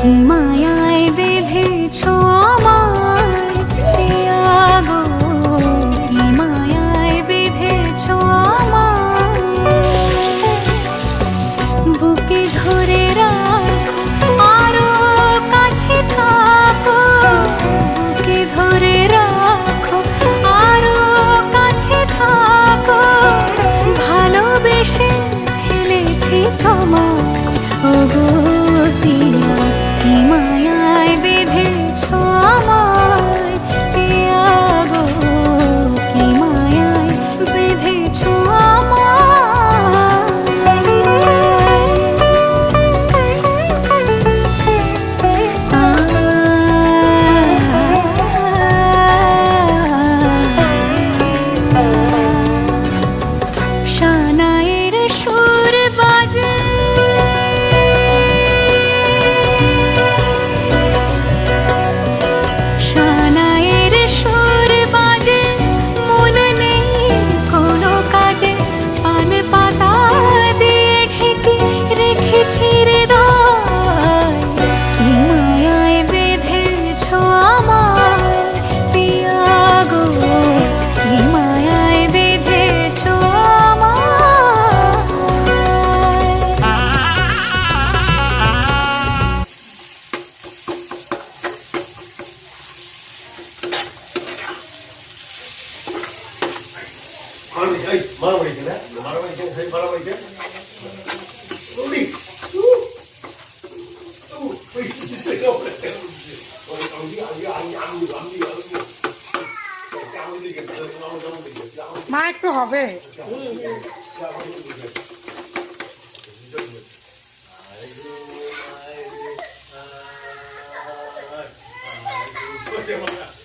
কি মায়ায় বেঁধেছ আমায় পিয়া গো, কি মায়ায় বেঁধেছ আমায়। বুকে ধরে রাখো আরো কাছে থাকো, বুকে ধরে রাখো আরো কাছে থাকো। ভালোবেসে ফেলেছি তোমায় ওগো পিয়া, কি মায়ায় বেঁধেছ আমায় পিয়া গো, কি মায়ায় বেঁধেছ আমায়। শানায়ের সুর বাজে, শানায়ের সুর বাজে, মন নেই কোনো কাজে। পান পাতা দিয়ে ঢেকে রেখেছি হৃদয়, কি মায়ায় বেঁধেছ আমায় পিয়া গো, কি মায়ায় বেঁধেছ মা একটু হবে। আমায়।